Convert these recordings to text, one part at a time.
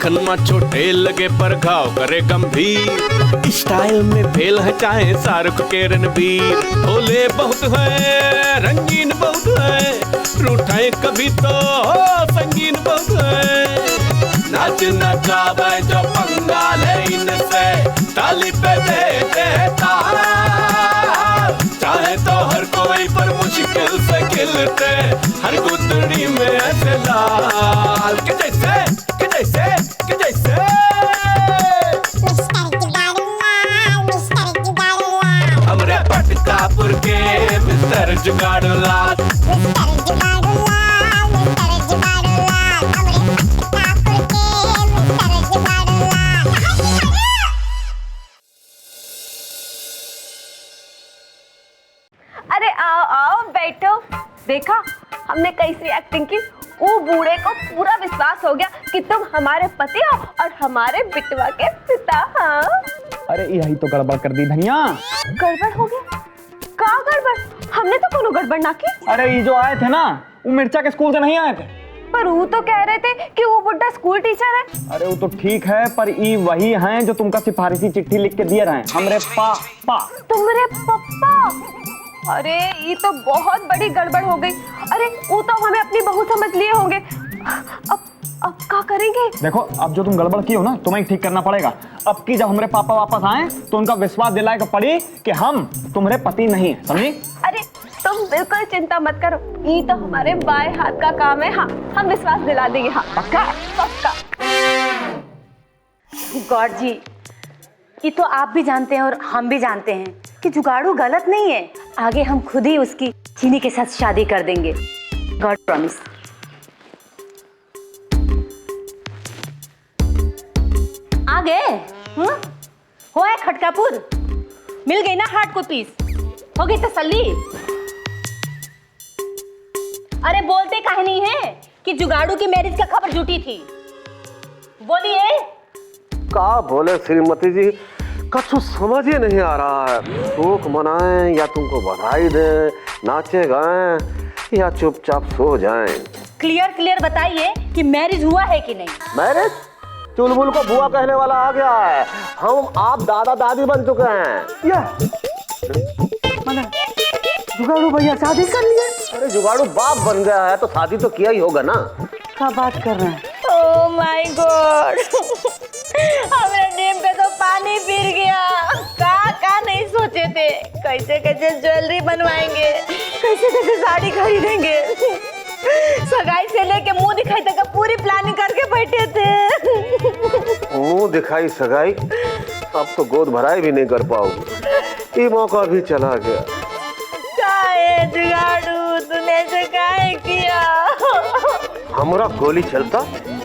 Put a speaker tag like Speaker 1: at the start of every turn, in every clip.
Speaker 1: देखन में छोटे लगे पर घाव करे गंभीर। स्टाइल में फेल है चाहे शाहरुख के रणबीर। भोले बहुत है, रंगीन बहुत है, रूठाए कभी तो संगीन बहुत है। नाच नचावे जो पंगाल है इनसे, ताली पे देते तारा। चाहे तो हर कोई पर मुश्किल से खिलते, हर गुदड़ी में ऐसे लाल के जैसे, के जैसे, के जैसे। हमरे पटकापुर के मिस्टर जुगाड़ू लाल।
Speaker 2: अरे आओ आओ बैठो। देखा हमने कैसी एक्टिंग की, वो बूढ़े को पूरा विश्वास हो गया कि तुम हमारे पति हो और हमारे बिटवा के पिता। हाँ
Speaker 3: अरे यही तो गड़बड़ कर दी धनिया।
Speaker 2: गड़बड़ हो गया? का गड़बड़? हमने तो कोनो गड़बड़ ना की।
Speaker 3: अरे ये जो आए थे ना, वो मिर्चा के स्कूल से नहीं आए थे।
Speaker 2: पर वो तो कह रहे थे कि वो बुड्ढा स्कूल टीचर है।
Speaker 3: अरे वो तो ठीक है, पर ये वही हैं जो तुमका सिफारिशी चिट्ठी लिख के दिए रहे, हमरे पापा।
Speaker 2: तुम्हारे पापा? अरे ये तो बहुत बड़ी गड़बड़ हो गई। अरे वो तो हमें अपनी बहू समझ लिए होंगे। अब क्या करेंगे?
Speaker 3: देखो अब जो तुम गड़बड़ की हो ना, तुम्हें ठीक करना पड़ेगा। अब की जब हमारे पापा वापस आए तो उनका विश्वास दिलाएगा पड़ी कि हम तुम्हारे पति नहीं है, समझी?
Speaker 2: अरे तुम बिल्कुल चिंता मत करो, ये तो हमारे बाएं हाथ का काम है। हाँ हम विश्वास दिला देंगे। हाँ
Speaker 3: पक्का?
Speaker 2: पक्का।
Speaker 4: गॉड जी, ये तो आप भी जानते हैं और हम भी जानते हैं कि जुगाड़ू गलत नहीं है। आगे हम खुद ही उसकी चीनी के साथ शादी कर देंगे। God promise. आ गए? हो है खटकापुर? मिल गई ना हार्ट को पीस? हो गई तसल्ली? अरे बोलते काहे नहीं है कि जुगाड़ू की मैरिज का खबर झूठी थी? बोलिए।
Speaker 5: का बोले श्रीमती जी, कछु समझ ही नहीं आ रहा है। शोक मनाएं या तुमको बधाई दें, नाचे गाएं या चुपचाप सो जाएं।
Speaker 4: क्लियर क्लियर बताइए कि मैरिज हुआ है कि नहीं?
Speaker 5: मैरिज? चुलबुल को बुआ कहने वाला आ गया है। हम आप दादा दादी बन चुके हैं।
Speaker 3: या जुगाड़ू भैया शादी कर लिया?
Speaker 5: अरे जुगाड़ू बाप बन गया है तो शादी तो किया ही होगा ना।
Speaker 3: क्या बात कर रहे हैं?
Speaker 4: ओह माय गॉड, हमारे नीम पे तो पानी फिर गया। का नहीं सोचे थे कैसे कैसे ज्वेलरी बनवाएंगे, कैसे कैसे साड़ी खरीदेंगे। सगाई से लेके मुंह दिखाई तक पूरी प्लानिंग करके बैठे थे।
Speaker 5: मुंह दिखाई सगाई, अब तो गोद भराई भी नहीं कर पाओगे। ये मौका भी चला गया।
Speaker 4: काहे जुगाड़ू, तूने ऐसे काहे किया?
Speaker 5: हमारा गोली चलता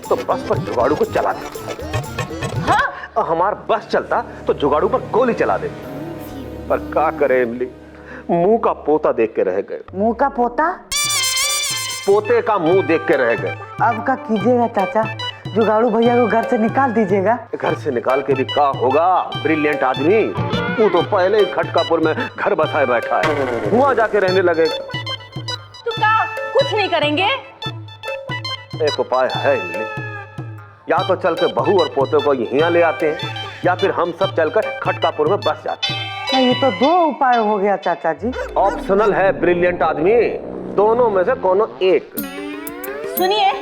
Speaker 5: तो बस पर जुगाड़ू को चला देता। हाँ? हमारा बस चलता तो जुगाड़ू पर गोली चला देता। पर क्या करे इमली, मुंह का पोता देख के रह गए।
Speaker 6: मुंह का पोता?
Speaker 5: पोते का मुंह देख के रह गए।
Speaker 6: अब क्या कीजिएगा चाचा? जुगाड़ू भैया को घर से निकाल दीजिएगा।
Speaker 5: घर से निकाल के भी क्या होगा? ब्रिलियंट आदमी, वो तो पहले ही खटकापुर में घर बसाए बैठा है, वहां जाके रहने लगेगा।
Speaker 4: तो क्या कुछ नहीं करेंगे?
Speaker 5: एक उपाय है इमली, या तो चल के बहू और पोते को यहाँ ले आते हैं, या फिर हम सब चलकर खटकापुर में बस जाते हैं।
Speaker 6: ये तो दो उपाय हो गया चाचा जी।
Speaker 5: ऑप्शनल है ब्रिलियंट आदमी, दोनों में से कोनो एक।
Speaker 4: सुनिए,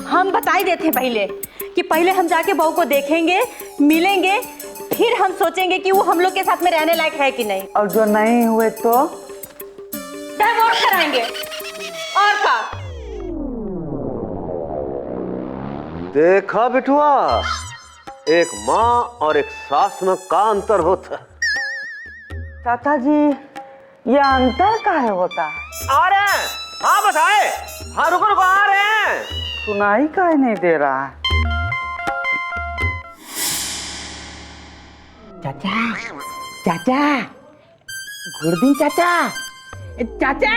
Speaker 4: हम बता ही देते हैं पहले कि पहले हम जाके बहू को देखेंगे, मिलेंगे, फिर हम सोचेंगे कि वो हम लोग के साथ में रहने लायक है कि नहीं।
Speaker 6: और जो नहीं हुए तो
Speaker 4: डिवोर्स कराएंगे। और का
Speaker 5: देखा बिटुआ, एक माँ और एक सास में का अंतर होता है।
Speaker 6: चाचा जी ये अंतर काहे होता है?
Speaker 5: आ रहे हैं। हाँ बस आए। हाँ रुको रुको, आ रहे हैं।
Speaker 6: सुनाई काहे नहीं दे रहा है? चाचा चाचा, गुरदी चाचा, चाचा।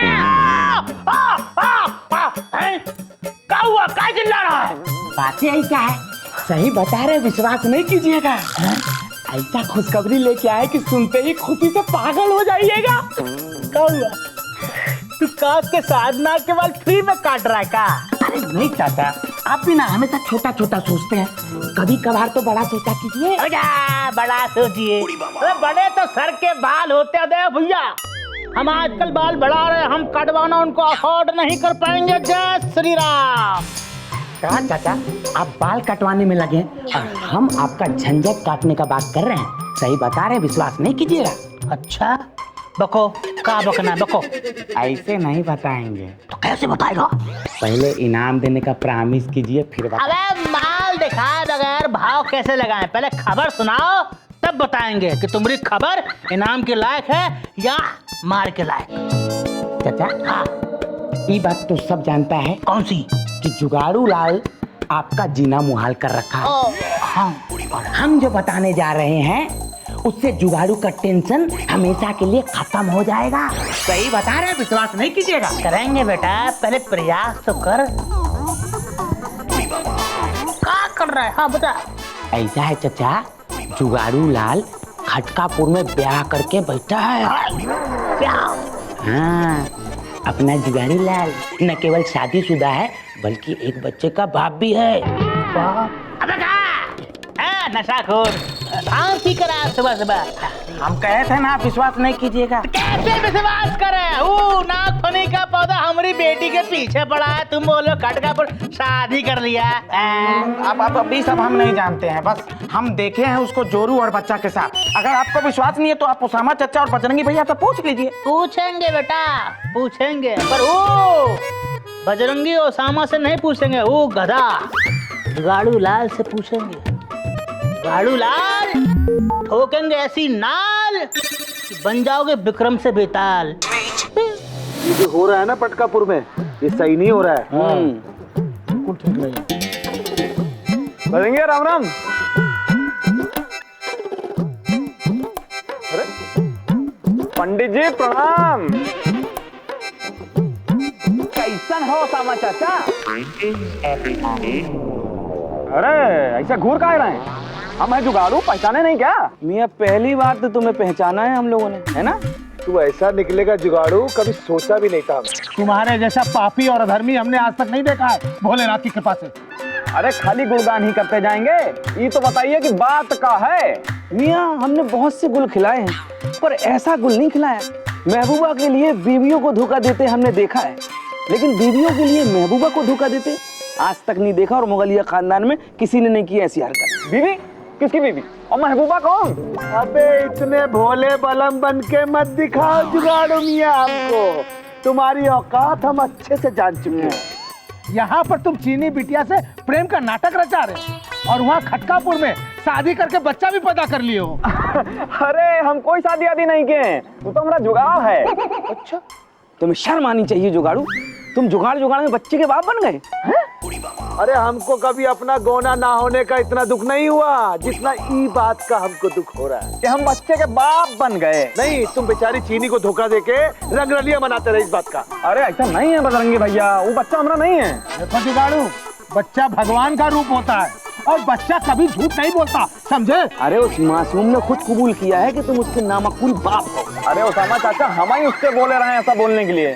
Speaker 3: क्या हुआ? क्या चिल्ला रहा है?
Speaker 6: बातें ऐसा है, सही बता रहे, विश्वास नहीं कीजिएगा।
Speaker 3: ऐसा खुशखबरी लेके आए कि सुनते ही खुशी से पागल हो जाइएगा। क्या हुआ? तू काट के साधना के बाद फ्री में काट रहा है का?
Speaker 6: अरे नहीं चाचा,
Speaker 7: आप भी ना हमेशा छोटा छोटा सोचते हैं, कभी कभार तो बड़ा सोचा कीजिए।
Speaker 8: बड़ा सोचिए, अरे बड़े तो सर के बाल होते हैं भैया। हम आजकल बाल बढ़ा रहे हैं, हम कटवाना उनको अफोर्ड नहीं कर पाएंगे। जय श्री राम।
Speaker 7: कहा चाचा आप बाल कटवाने में लगे और हम आपका झंझट काटने का बात कर रहे हैं। सही बता रहे, विश्वास नहीं कीजिएगा।
Speaker 8: अच्छा बको, का बकना बको।
Speaker 7: ऐसे नहीं बताएंगे।
Speaker 8: तो कैसे बताएगा?
Speaker 7: पहले इनाम देने का प्रॉमिस कीजिए फिर
Speaker 8: अबे माल दिखाए बगैर भाव कैसे लगाएं? पहले खबर सुनाओ तब बताएंगे कि तुम्हारी खबर इनाम के लायक है या मार के लायक।
Speaker 7: चाचा
Speaker 8: हाँ,
Speaker 7: ये बात तो सब जानता है
Speaker 8: कौन सी?
Speaker 7: कि जुगाड़ू लाल आपका जीना मुहाल कर रखा है।
Speaker 8: हाँ,
Speaker 7: और हम जो बताने जा रहे हैं उससे जुगाड़ू का टेंशन हमेशा के लिए खत्म हो जाएगा। सही बता रहे हैं, विश्वास नहीं कीजिएगा।
Speaker 8: करेंगे बेटा, पहले प्रयास तो कर। क्या कर रहा है? हाँ बता।
Speaker 7: ऐसा है चाचा, जुगाड़ू लाल खटकापुर में ब्याह करके बैठा है। हाँ, अपना जुगाड़ू लाल न केवल शादीशुदा है बल्कि एक बच्चे का बाप भी है।
Speaker 8: अबे नशाखोर, पी कर आया सुबह सुबह।
Speaker 7: हम कहे थे ना, विश्वास नहीं कीजिएगा।
Speaker 8: कैसे विश्वास करे? वो नागफनी का पौधा हमारी बेटी के पीछे पड़ा है, तुम बोलो खटका पर शादी कर लिया।
Speaker 7: अब अभी सब हम नहीं जानते हैं, बस हम देखे हैं उसको जोरू और बच्चा के साथ। अगर आपको विश्वास नहीं है तो आप उसामा चाचा और बजरंगी भैया से पूछ लीजिए।
Speaker 8: पूछेंगे बेटा, पूछेंगे, पर वो बजरंगी ओसामा से नहीं पूछेंगे, वो गधा जुगाड़ू लाल से पूछेंगे। जुगाड़ू लाल ठोकेंगे ऐसी नाल कि बन जाओगे विक्रम से बेताल।
Speaker 5: ये जो हो रहा है ना पटकापुर में, ये सही नहीं हो रहा है।
Speaker 3: बजरंगी राम राम। अरे पंडित जी प्रणाम। कैसन हो सामा चाचा? अरे ऐसा घूर काहे रहे हैं? हम है जुगाड़ू, पहचाने नहीं क्या?
Speaker 6: मियाँ पहली बार तो तुम्हें पहचाना है हम लोगों ने, है ना?
Speaker 5: तू ऐसा निकलेगा जुगाड़ू, कभी सोचा भी नहीं था।
Speaker 8: तुम्हारे जैसा पापी और अधर्मी हमने आज तक नहीं देखा है भोलेनाथ की कृपा से।
Speaker 3: अरे खाली गुणगान ही करते जाएंगे, ये तो बताइए कि बात का है।
Speaker 6: मियाँ हमने बहुत से गुल खिलाए हैं पर ऐसा गुल नहीं खिलाया। महबूबा के लिए बीवियों को धोखा देते हमने देखा है, लेकिन बीवियों के लिए महबूबा को धोखा देते आज तक नहीं देखा। और मुगलिया खानदान में किसी ने नहीं की ऐसी हरकत।
Speaker 3: बीवी? किसकी बीवी? और महबूबा कौन?
Speaker 5: अबे इतने भोले बलम बन के मत दिखाओ जुगाड़ू मियाँ हमको, तुम्हारी औकात हम अच्छे से जान चुके हैं।
Speaker 8: यहाँ पर तुम चीनी बिटिया से प्रेम का नाटक रचा रहे और वहाँ खटकापुर में शादी करके बच्चा भी पैदा कर लिए हो।
Speaker 3: अरे हम कोई शादी आदि नहीं किए, वो तो हमारा जुगाड़ है।
Speaker 6: अच्छा, तुम्हें शर्म आनी चाहिए जुगाड़ू, तुम जुगाड़ जुगाड़ में बच्चे के बाप बन गए।
Speaker 5: अरे हमको कभी अपना गोना ना होने का इतना दुख नहीं हुआ जितना ई बात का हमको दुख हो रहा है
Speaker 3: कि हम बच्चे के बाप बन गए।
Speaker 5: नहीं, तुम बेचारी चीनी को धोखा देके रंगरलिया मनाते रहे इस बात का।
Speaker 3: अरे ऐसा नहीं है बजरंगी भैया, वो बच्चा हमारा नहीं है।
Speaker 8: देखो जुगाड़ू, बच्चा भगवान का रूप होता है और बच्चा कभी झूठ नहीं बोलता, समझे?
Speaker 6: अरे उस मासूम ने खुद कबूल किया है कि तुम उसके नामकूल बाप हो।
Speaker 3: अरे उसामा चाचा, हम ही उससे बोले रहे हैं ऐसा बोलने के लिए।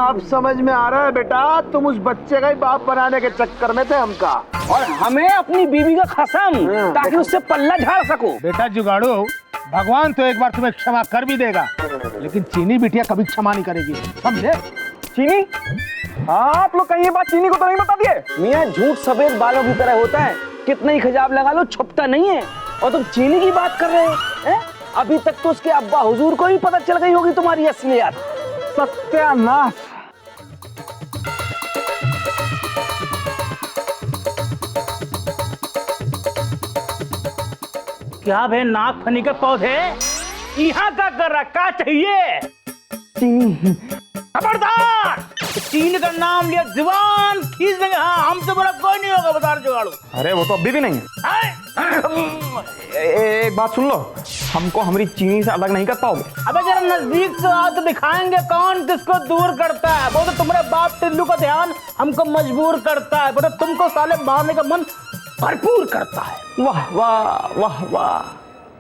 Speaker 5: अब समझ में आ रहा है बेटा, तुम उस बच्चे का ही बाप बनाने के चक्कर में थे हमका,
Speaker 6: और हमें अपनी बीवी का कसम, ताकि उससे पल्ला झाड़ सको।
Speaker 8: बेटा जुगाड़ू, भगवान तो एक बार तुम्हें क्षमा कर भी देगा, लेकिन चीनी बिटिया कभी क्षमा नहीं करेगी, समझे?
Speaker 3: चीनी? आप लोग कहीं ये बात चीनी को तो नहीं बता दिए?
Speaker 6: मियाँ झूठ सफेद बालों की तरह होता है, कितना ही खिजाब लगा लो छुपता नहीं है। और तुम चीनी की बात कर रहे हैं? अभी तक तो उसके अब्बा हुजूर को ही पता चल गई होगी तुम्हारी असलियत।
Speaker 3: सत्यानाश।
Speaker 8: क्या भे नागफनी के पौधे यहाँ का कर रखा चाहिए?
Speaker 6: चीनी,
Speaker 8: खबरदार, चीन का नाम लिया जुबान खींच देंगे। हाँ, हमसे बड़ा कोई नहीं होगा, बता जुगाड़ू।
Speaker 3: अरे वो तो अभी भी नहीं है। एक बात सुन लो, हमको हमारी चीनी से अलग नहीं कर पाओगे।
Speaker 8: अबे जरा नजदीक से आओ तो दिखाएंगे कौन किसको दूर करता है। वो तो तुम्हारे बाप टिल्लू का ध्यान हमको मजबूर करता है, बट तुमको साले मारने का मन भरपूर करता है।
Speaker 3: वाह वाह वाह वाह,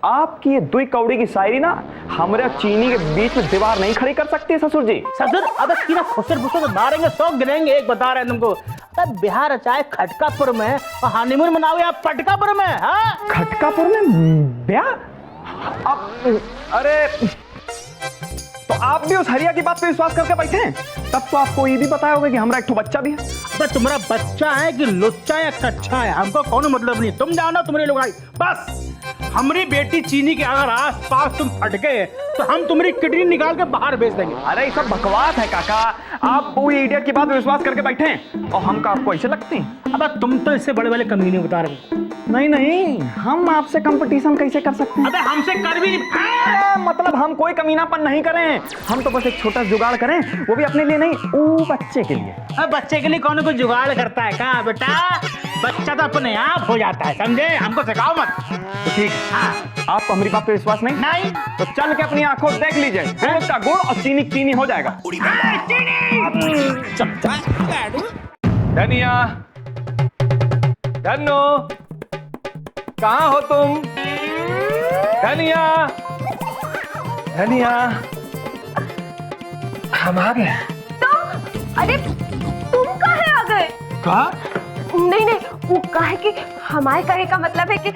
Speaker 3: आपकी ये दुई कौड़ी की शायरी ना हमारे चीनी के बीच में दीवार नहीं खड़ी कर सकती ससुर जी।
Speaker 8: ससुर, अबे सीना खुसर फुसर मारेंगे, 100 गिरेंगे। एक बता रहे हैं तुमको, तब बिहार रचाए खटकापुर में और हनीमून मनाओ या पटकापुर में। हाँ
Speaker 3: खटकापुर में ब्याह? अरे तो आप भी उस हरिया की बात पे विश्वास करके बैठे हैं? तब तो आपको ये भी बताया होगा कि हमारा एक बच्चा भी है।
Speaker 8: अबे तुम्हारा बच्चा है कि लुच्चा या कच्चा है हमको कौन मतलब नहीं। तुम जानो तुम्हारे लोग आई बस। हमारी बेटी चीनी के अगर आस पास तुम फटके तो हम तुम्हारी किडनी निकाल के बाहर भेज देंगे।
Speaker 3: अरे ये सब बकवास है काका, आप वो इडियट की बात पे विश्वास करके बैठे हैं और हम आपको ऐसे लगते हैं।
Speaker 8: अब तुम तो इससे बड़े बड़े कमीने बता रहे हो।
Speaker 3: नहीं नहीं, हम आपसे कंपटीशन कैसे कर सकते हैं?
Speaker 8: अबे हमसे कर भी नहीं।
Speaker 3: अरे मतलब हम कोई कमीनापन नहीं करें, हम तो बस एक छोटा जुगाड़ करें, वो भी अपने लिए नहीं, वो बच्चे के लिए।
Speaker 8: अब बच्चे के लिए कौन कोई जुगाड़ करता है क्या बेटा? बच्चा तो अपने आप हो जाता है, समझे? हमको सिखाओ मत।
Speaker 3: तो ठीक है, आपको हमारी बात पे विश्वास नहीं?
Speaker 8: नहीं
Speaker 3: तो चल के अपनी आंखों देख लीजिए, गुड़ का गुड़ और चीनी चीनी हो जाएगा। धनिया, धन्नो, कहाँ हो तुम? धनिया, धनिया, हम आ गए।
Speaker 2: अरे तुम काहे आ गए?
Speaker 3: कहा?
Speaker 2: नहीं नहीं, वो काहे कि हमारे कहे का मतलब है कि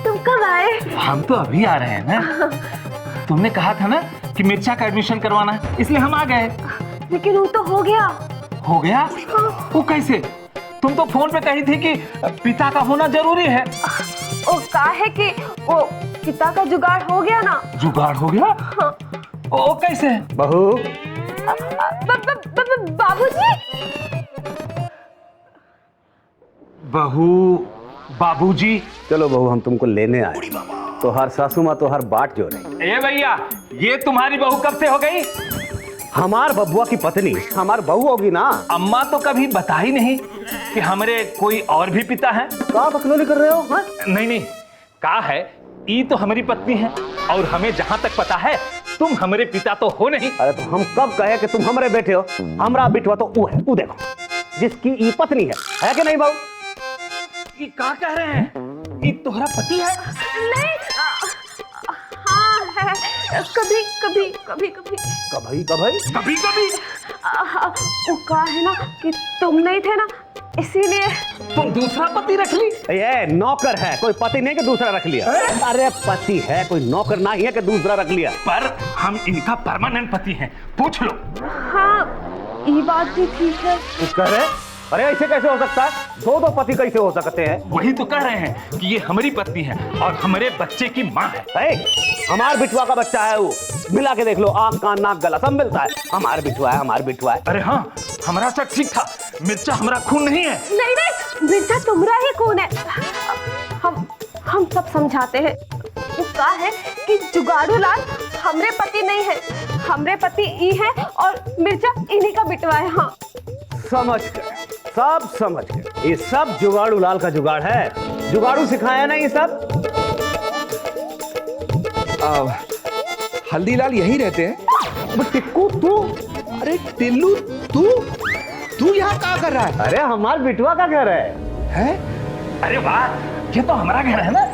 Speaker 2: तुम कब आए?
Speaker 3: हम तो अभी आ रहे हैं ना। तुमने कहा था ना कि मिर्चा का एडमिशन करवाना है, इसलिए हम आ गए।
Speaker 2: लेकिन वो तो हो गया।
Speaker 3: हो गया? वो कैसे? तुम तो फोन पे कही थी कि पिता का होना जरूरी है।
Speaker 2: वो काहे कि वो पिता का जुगाड़ हो गया ना।
Speaker 3: जुगाड़ हो गया?
Speaker 2: हाँ।
Speaker 3: वो कैसे? बहू,
Speaker 2: बाबूजी।
Speaker 3: बहू, बाबूजी।
Speaker 5: चलो बहू, हम तुमको लेने आए। तो हर सासू माँ तो हर बाट जो रही।
Speaker 3: ए भैया, ये तुम्हारी बहू कब से हो गई?
Speaker 5: हमार बबुआ की पत्नी हमार बहू होगी ना।
Speaker 3: अम्मा तो कभी बता ही नहीं कि हमारे कोई और भी पिता है।
Speaker 5: क्या बकलोली कर रहे हो? हाँ?
Speaker 3: नहीं नहीं, कहा है ये तो हमारी पत्नी है और हमें जहां तक पता है तुम हमारे पिता तो हो नहीं।
Speaker 5: अरे तो हम कब कहे कि तुम हमारे बेटे हो? हमारा बिटवा तो वो है, वो देखो, जिसकी ये पत्नी है कि नहीं बहू?
Speaker 3: ये क्या कह रहे हैं? ये तुम्हारा पति है?
Speaker 2: नहीं, हाँ है, कभी कभी कभी कभी
Speaker 5: कभी कभी
Speaker 3: कभी कभी
Speaker 2: वो कहा है ना कि तुम नहीं थे ना, इसीलिए।
Speaker 3: तुम दूसरा पति रख ली?
Speaker 5: ये नौकर है, कोई पति नहीं कि दूसरा रख लिया। अरे पति है, कोई नौकर नहीं है कि दूसरा रख लिया।
Speaker 3: पर हम इनका परमानेंट पति हैं, पूछ लो।
Speaker 2: हाँ, ये बात भी ठीक है।
Speaker 5: कह रहे? अरे ऐसे कैसे हो सकता है? दो पति कैसे हो सकते हैं?
Speaker 3: वही तो कह रहे हैं कि ये हमारी पत्नी है और हमारे बच्चे की माँ है।
Speaker 5: हमारे बिटवा का बच्चा है वो, मिला के देख लो, आंख कान नाक गला सब मिलता है। हमारे बिटवा है, हमारे बिटवा है।
Speaker 3: अरे हाँ, हमारा सब ठीक था। मिर्चा हमारा खून नहीं है।
Speaker 2: नहीं नहीं, मिर्चा तुम्हारा ही खून है। हम सब समझाते हैं। वो कहा है कि जुगाड़ू लाल हमरे पति नहीं है, हमरे पति ई है और मिर्चा इन्हीं का बिटवा है। हाँ
Speaker 5: समझ गए, सब समझ गए। ये सब जुगाड़ू लाल का जुगाड़ है। जुगाड़ू सिखाया ना ये सब।
Speaker 9: हल्दीलाल यही रहते हैं?
Speaker 5: टिक्कू तू?
Speaker 9: अरे टिल्लू, तू यहाँ क्या कर रहा है?
Speaker 5: अरे हमार बिटवा का घर है।
Speaker 9: हैं?
Speaker 3: अरे वाह, ये तो हमारा घर है ना।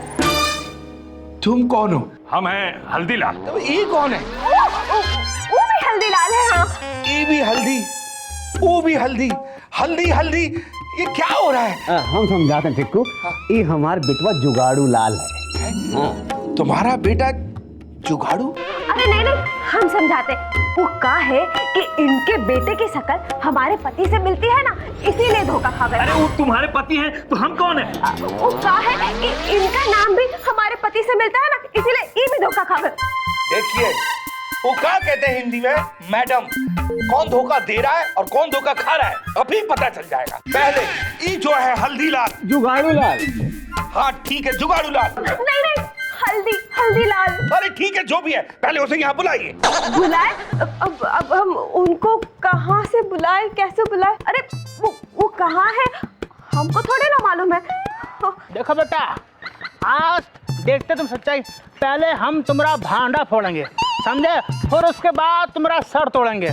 Speaker 9: तुम कौन हो?
Speaker 3: हम हैं हल्दीलाल।
Speaker 9: तो ये कौन है?
Speaker 2: वो भी हल्दी लाल है। हाँ,
Speaker 9: ये भी हल्दी, वो भी हल्दी, हल्दी हल्दी, ये क्या हो रहा है?
Speaker 5: हम समझाते हैं टिक्कू, ये हमार बिटवा जुगाड़ू लाल है।
Speaker 9: तुम्हारा बेटा जुगाड़ू?
Speaker 2: अरे नहीं नहीं, हम समझाते। वो कहा है कि इनके बेटे की शक्ल हमारे पति से मिलती है ना, इसीलिए धोखा खा गए।
Speaker 3: अरे वो तुम्हारे पति हैं तो हम कौन है?
Speaker 2: वो कहा है कि इनका नाम भी हमारे पति से मिलता है ना, इसीलिए ये भी धोखा खा गए।
Speaker 9: देखिए, वो क्या कहते हैं हिंदी में, मैडम, कौन धोखा दे रहा है और कौन धोखा खा रहा है अभी पता चल जाएगा। पहले ये जो है हल्दीलाल,
Speaker 5: जुगाड़ू लाल।
Speaker 9: हाँ ठीक है, जुगाड़ू लाल।
Speaker 2: नहीं नहीं, हल्दी लाल।
Speaker 9: अरे ठीक है, जो भी है, पहले उसे यहाँ बुलाइए।
Speaker 2: बुलाए? अब हम उनको कहाँ से बुलाए, कैसे बुलाए? अरे वो कहाँ है, हमको थोड़े ना मालूम है।
Speaker 8: देखो बेटा, आज देखते तुम सच्चाई। पहले हम तुम्हारा भांडा फोड़ेंगे, समझे? फिर उसके बाद तुम्हारा सर तोड़ेंगे,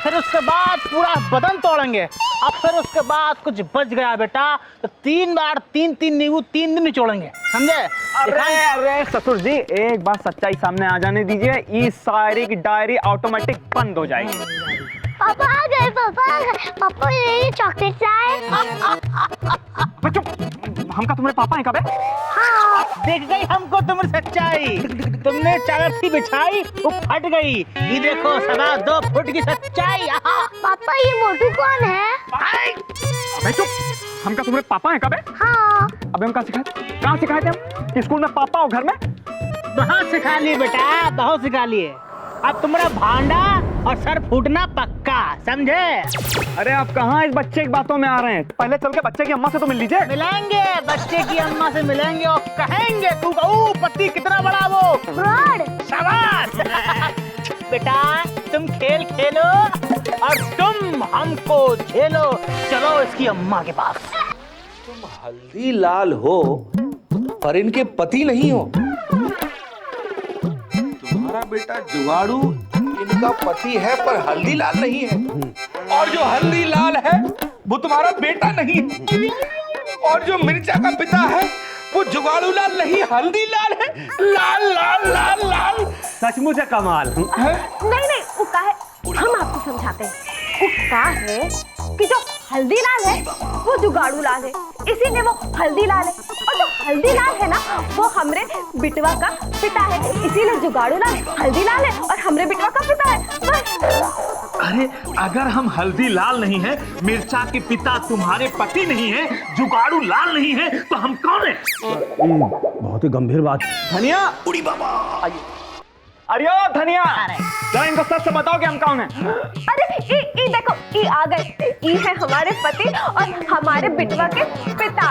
Speaker 8: फिर उसके बाद पूरा बदन तोड़ेंगे, अब फिर उसके बाद कुछ बच गया बेटा तो 3 बार 3 नींबू 3 दिन निचोड़ेंगे, समझे?
Speaker 3: अरे ससुर जी, एक बार सच्चाई सामने आ जाने दीजिए, इस शायरी की डायरी ऑटोमेटिक बंद हो जाएगी।
Speaker 10: पापा आ गए, पापा आ गए। पापा ये चॉकलेट लाए।
Speaker 3: बच्चों, हम का तुम्हारे पापा हैं कब है?
Speaker 10: हाँ।
Speaker 8: देख गई हमको तुम्हारी सच्चाई। तुमने चादर थी बिछाई, वो फट गई। ये देखो 2.25 फुट की सच्चाई।
Speaker 10: पापा ये मोटू कौन है?
Speaker 3: बच्चों, हम का तुम्हारे पापा हैं कब है?
Speaker 10: हाँ।
Speaker 3: अबे हम कहाँ सिखाए थे हम कि स्कूल में पापा हो घर में?
Speaker 8: बहुत सिखा लिए बेटा, बहुत सिखा लिए। अब तुम्हारा भांडा और सर फूटना पक्का, समझे?
Speaker 3: अरे आप कहाँ इस बच्चे की बातों में आ रहे हैं? पहले चल के बच्चे की अम्मा से तो मिल लीजिए।
Speaker 8: मिलेंगे, बच्चे की अम्मा से मिलेंगे और कहेंगे तू पति कितना बड़ा वो
Speaker 10: ब्रॉड।
Speaker 8: शाबाश। बेटा तुम खेल खेलो और तुम हमको झेलो। चलो इसकी अम्मा के पास।
Speaker 9: तुम हल्दी लाल हो पर इनके पति नहीं हो। तुम्हारा बेटा जुगाड़ू इनका पति है पर हल्दी लाल नहीं है। और जो हल्दी लाल है वो तुम्हारा बेटा नहीं है। और जो मिर्चा का पिता है वो जुगाड़ू लाल नहीं, हल्दी लाल है। लाल लाल लाल लाल।
Speaker 3: सचमुच है कमाल।
Speaker 2: नहीं वो का है, हम आपको समझाते हैं। वो का है कि जो हल्दी लाल है वो जुगाड़ू लाल है, इसीलिए वो हल्दी लाल है। और जो हल्दी लाल है ना वो हमरे बिटवा का पिता है, इसीलिए जुगाड़ू लाल हल्दी लाल है और हमरे बिटवा का पिता है। बस।
Speaker 3: अरे अगर हम हल्दी लाल नहीं है, मिर्चा के पिता तुम्हारे पति नहीं है, जुगाड़ू लाल नहीं है, तो हम कौन है?
Speaker 6: बहुत ही गंभीर बात।
Speaker 3: धनिया, उड़ी बाबा। अरे ओ धनिया, जरा इनको सच बताओ कि हम कौन हैं?
Speaker 2: अरे ई देखो, ई आ गए। ई है हमारे पति और हमारे बिटवा के पिता,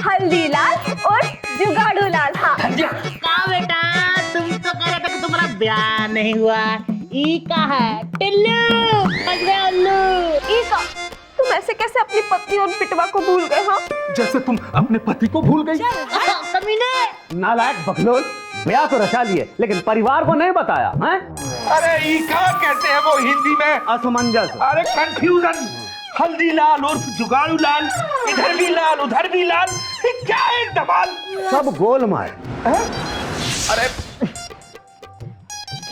Speaker 2: हल्दी लाल और जुगाड़ू लाल। हाँ
Speaker 8: का बेटा, तुम तो कह रहे थे कि तुम्हारा ब्याह नहीं हुआ। ई का है टिल्लू, उल्लू।
Speaker 2: ई का तुम ऐसे कैसे अपनी पत्नी और बिटवा को भूल गए? हाँ
Speaker 3: जैसे तुम अपने पति को भूल गई।
Speaker 8: कमीने।
Speaker 6: नालायक बकलोल, ब्याह तो रचा लिए लेकिन परिवार को नहीं बताया हैं?
Speaker 9: अरे ये क्या कहते हैं वो हिंदी में?
Speaker 6: असमंजस।
Speaker 9: अरे कंफ्यूजन। हल्दी लाल और जुगाड़ू लाल, इधर भी लाल उधर भी लाल, क्या है धमाल?
Speaker 6: सब गोलमाल।
Speaker 3: अरे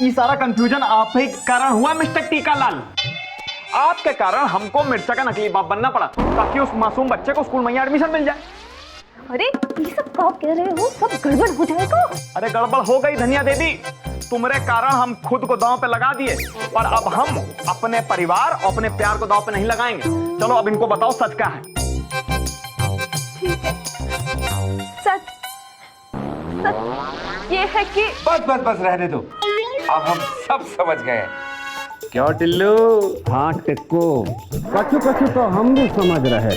Speaker 3: ये सारा कंफ्यूजन आप ही कारण हुआ मिस्टर टीका लाल। आपके कारण हमको मिर्चा का नकली बाप बनना पड़ा ताकि उस मासूम बच्चे को स्कूल में एडमिशन मिल जाए।
Speaker 2: अरे ये सब कब कह रहे हो? सब गड़बड़ हो जाएगा।
Speaker 3: अरे गड़बड़ हो गई धनिया दीदी, तुम्हारे कारण हम खुद को दांव पे लगा दिए, पर अब हम अपने परिवार और अपने प्यार को दांव पे नहीं लगाएंगे। चलो अब इनको बताओ सच क्या है।
Speaker 2: ठीक है, सच ये है कि
Speaker 9: बस रहने दो, अब हम सब समझ गए।
Speaker 5: क्यों टिल्लू?
Speaker 6: हाँ टिक्को, कछु तो हम भी समझ रहे।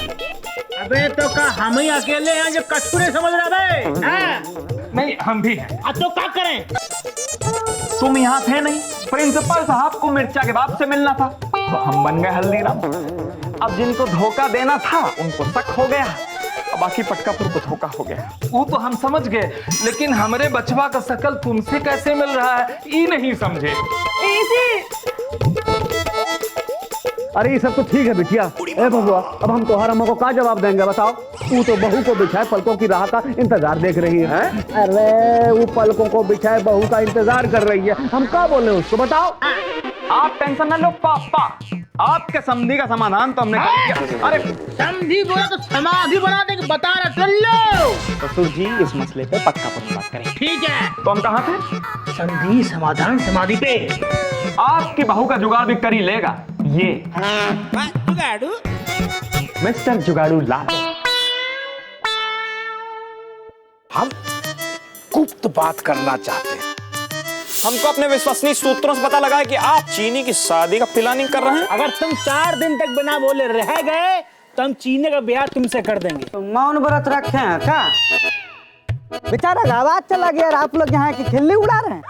Speaker 8: अबे तो का हम ही अकेले हैं जो कछु नहीं समझ रहे हैं?
Speaker 3: नहीं हम भी हैं।
Speaker 8: तो क्या करें?
Speaker 3: तुम यहाँ थे नहीं, प्रिंसिपल साहब को मिर्चा के बाप से मिलना था तो हम बन गए हल्दीराम। अब जिनको धोखा देना था उनको शक हो गया, अब बाकी पटकापुर को धोखा हो गया।
Speaker 9: वो तो हम समझ गए, लेकिन हमारे बचवा का शकल तुमसे कैसे मिल रहा है ये नहीं समझे।
Speaker 6: अरे ये सब तो ठीक है बिटिया। ए बबुआ, अब हम तोहर अम्मा को क्या जवाब देंगे बताओ? तू तो बहू को बिछाए पलकों की राह का इंतजार देख रही है। अरे वो पलकों को बिछाए बहू का इंतजार कर रही है, हम क्या बोले उसको बताओ?
Speaker 3: आप टेंशन न लो पापा, आपके समधी का समाधान तो हमने कर दिया। अरे
Speaker 8: समधी बोला तो समाधि बना देंगे, बता रहा चलो।
Speaker 3: ससुर जी इस मसले पे पक्का बात करें।
Speaker 8: ठीक है,
Speaker 3: तो हम कहाँ थे?
Speaker 8: संधि समाधान समाधि पे।
Speaker 3: आपकी बहू का जुगाड़ भी कर ही लेगा ये
Speaker 8: जुगाड़ू
Speaker 3: मिस्टर जुगाड़ू लाल।
Speaker 9: हम गुप्त बात करना चाहते हैं।
Speaker 3: हमको अपने विश्वसनीय सूत्रों से पता लगा है कि आप चीनी की शादी का प्लानिंग कर रहे हैं।
Speaker 8: अगर तुम 4 दिन तक बिना बोले रह गए तो हम चीनी का ब्याह तुमसे कर देंगे।
Speaker 6: तो मौन व्रत रखे हैं क्या? बेचारा आवाज चला गया, आप लोग यहाँ की खिल्ली उड़ा रहे हैं।